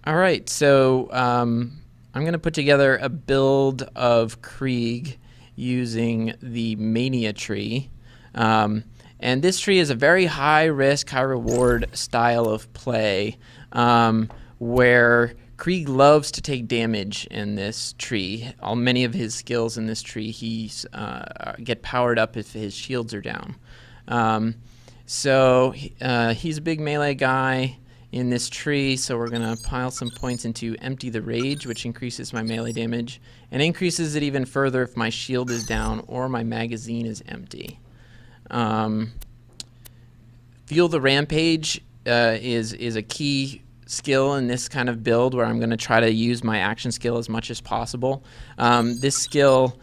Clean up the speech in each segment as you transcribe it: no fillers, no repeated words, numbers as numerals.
All right, so I'm going to put together a build of Krieg using the Mania tree. And this tree is a very high risk, high reward style of play where Krieg loves to take damage in this tree. Many of his skills in this tree get powered up if his shields are down. So he's a big melee guy in this tree, so we're going to pile some points into Empty the Rage, which increases my melee damage, and increases it even further if my shield is down or my magazine is empty. Fuel the Rampage is a key skill in this kind of build where I'm going to try to use my action skill as much as possible. This skill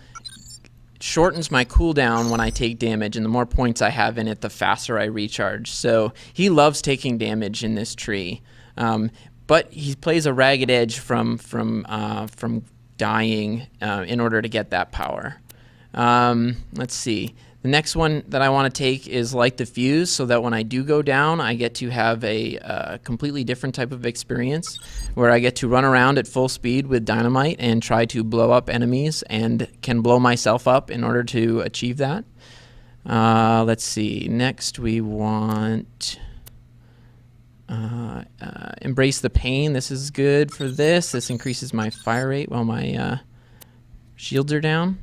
shortens my cooldown when I take damage, and the more points I have in it, the faster I recharge. So he loves taking damage in this tree, but he plays a ragged edge from dying in order to get that power. Let's see. The next one that I want to take is Light the Fuse, so that when I do go down, I get to have a completely different type of experience where I get to run around at full speed with dynamite and try to blow up enemies and can blow myself up in order to achieve that. Let's see. Next we want Embrace the Pain. This is good for this. This increases my fire rate while my shields are down.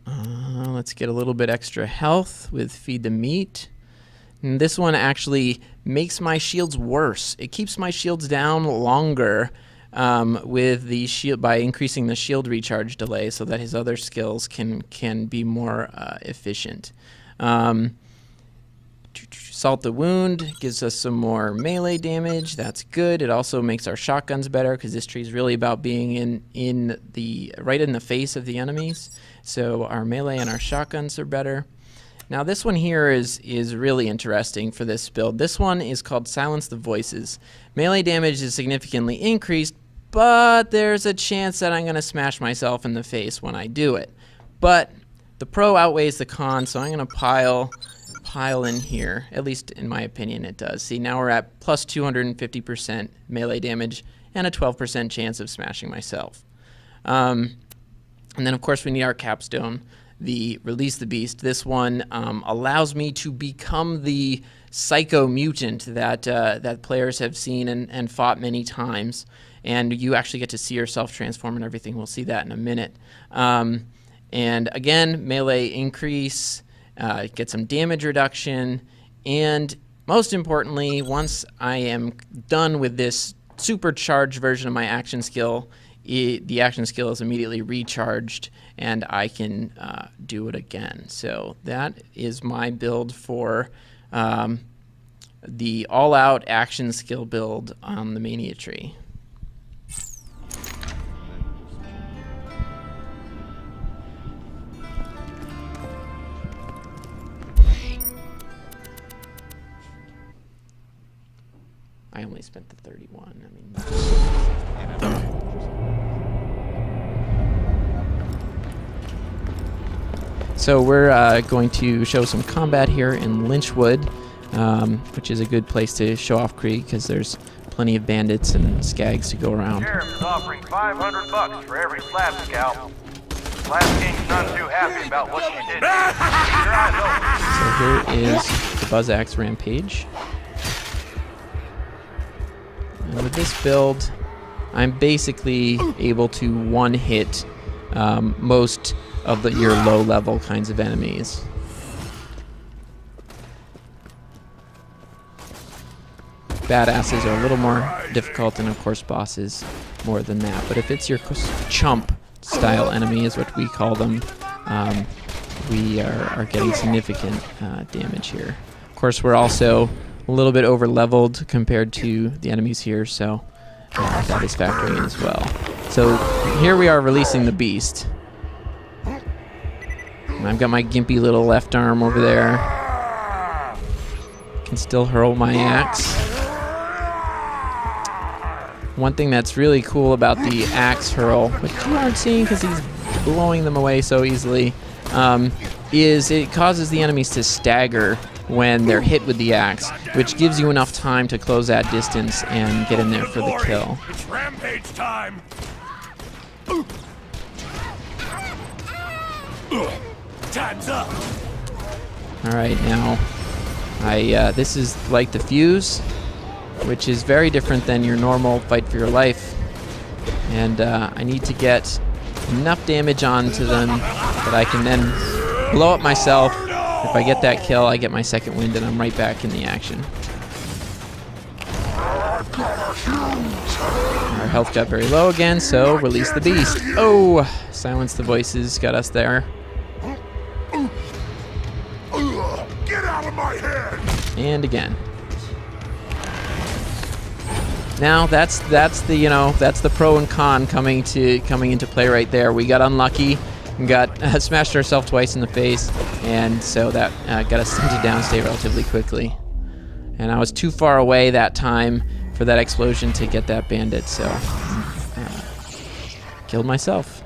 Let's get a little bit extra health with Feed the Meat. And this one actually makes my shields worse. It keeps my shields down longer with the shield by increasing the shield recharge delay, so that his other skills can be more efficient. Salt the Wound gives us some more melee damage. That's good. It also makes our shotguns better because this tree is really about being right in the face of the enemies. So our melee and our shotguns are better. Now this one here is really interesting for this build. This one is called Silence the Voices. Melee damage is significantly increased, but there's a chance that I'm going to smash myself in the face when I do it. But the pro outweighs the con, so I'm going to pile in here. At least in my opinion it does. See, now we're at plus 250% melee damage and a 12% chance of smashing myself. And then of course we need our capstone, the Release the Beast. This one allows me to become the psycho mutant that players have seen and fought many times, and you actually get to see yourself transform and everything. We'll see that in a minute. And again, melee increase, get some damage reduction, and most importantly, once I am done with this supercharged version of my action skill, the action skill is immediately recharged and I can do it again. So that is my build for the all-out action skill build on the Mania tree. I only spent the 31. I mean, so we're going to show some combat here in Lynchwood, which is a good place to show off Krieg because there's plenty of bandits and skags to go around. Sheriff is offering $500 for every slap scalp. Last King's none too happy about what you did. So here is the Buzz Axe Rampage. And with this build, I'm basically able to one-hit most of your low-level kinds of enemies. Badasses are a little more difficult, and of course bosses more than that. But if it's your chump-style enemy, is what we call them, we are getting significant damage here. Of course, we're also a little bit over-leveled compared to the enemies here, so that is factoring in as well. So here we are releasing the beast. And I've got my gimpy little left arm over there. Can still hurl my axe. One thing that's really cool about the axe hurl, which you aren't seeing because he's blowing them away so easily, is it causes the enemies to stagger when they're hit with the axe, which gives you enough time to close that distance and get in there for the kill. It's rampage time. Time's up. All right, now this is like the fuse, which is very different than your normal fight for your life, and I need to get enough damage onto them that I can then blow up myself. If I get that kill, I get my second wind, and I'm right back in the action. Our health got very low again, so release the beast. Oh, silence the voices, got us there. Get out of my head. And again. Now that's the pro and con coming into play right there. We got unlucky, and got smashed ourselves twice in the face, and so that got us into downstay relatively quickly. And I was too far away that time for that explosion to get that bandit, so killed myself.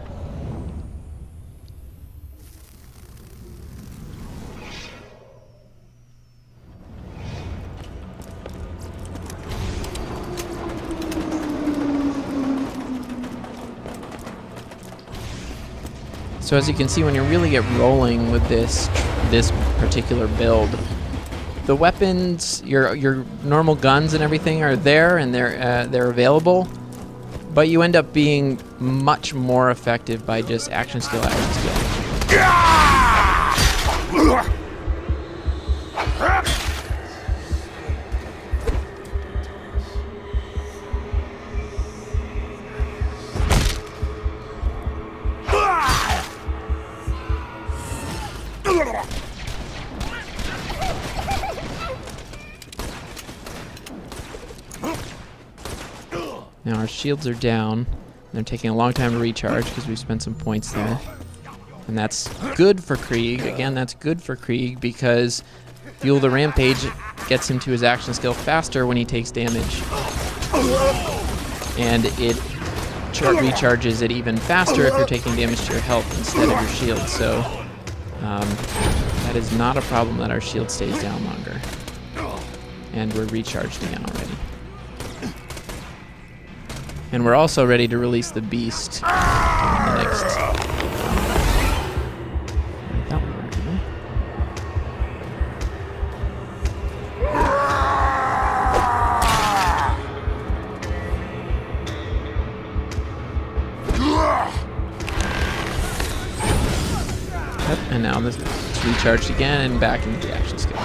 So as you can see, when you really get rolling with this particular build, the weapons, your normal guns and everything are there, and they're available, but you end up being much more effective by just action skill. Now our shields are down. They're taking a long time to recharge because we spent some points there. And that's good for Krieg. Again, that's good for Krieg because Fuel the Rampage gets him to his action skill faster when he takes damage. And it recharges it even faster if you're taking damage to your health instead of your shield. So that is not a problem that our shield stays down longer. And we're recharged again already. And we're also ready to release the beast in the next. That one worked, didn't it? Yep, and now this is recharged again and back into the action skill.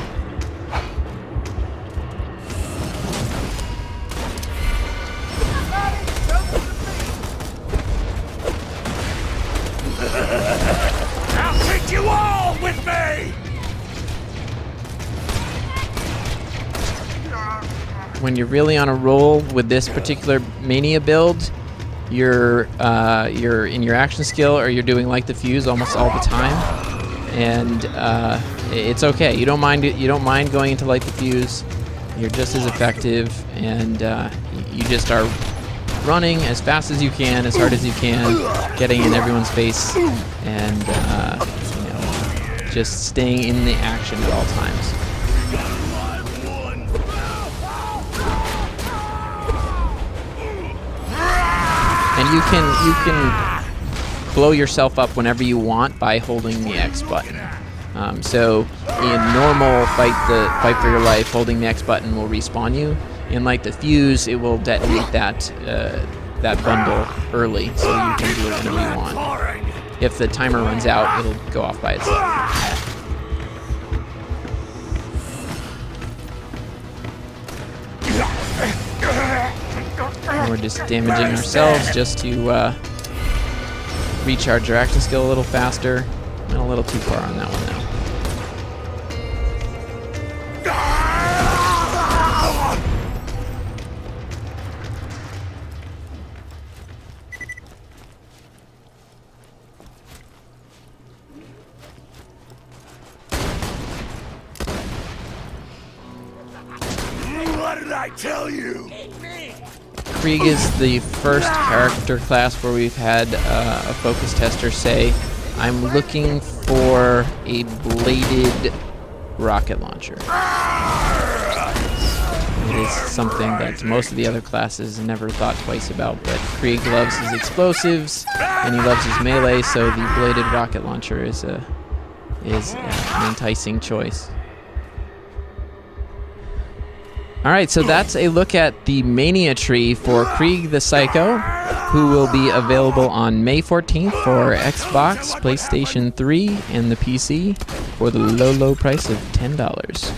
I'll take you all with me! When you're really on a roll with this particular Mania build, you're in your action skill, or you're doing like the fuse almost all the time, and it's okay. You don't mind it. You don't mind going into like the fuse. You're just as effective, and you just are running as fast as you can, as hard as you can, getting in everyone's face, and just staying in the action at all times. And you can blow yourself up whenever you want by holding the X button. So in normal fight for your life, holding the X button will respawn you. In like the fuse, it will detonate that bundle early, so you can do it whenever you want. If the timer runs out, it'll go off by itself. And we're just damaging ourselves just to recharge our action skill a little faster. And a little too far on that one now. What did I tell you? Krieg is the first character class where we've had a focus tester say, I'm looking for a bladed rocket launcher. It is something that most of the other classes never thought twice about, but Krieg loves his explosives and he loves his melee, so the bladed rocket launcher is an enticing choice. Alright, so that's a look at the Mania tree for Krieg the Psycho, who will be available on May 14th for Xbox, PlayStation 3, and the PC for the low, low price of $10.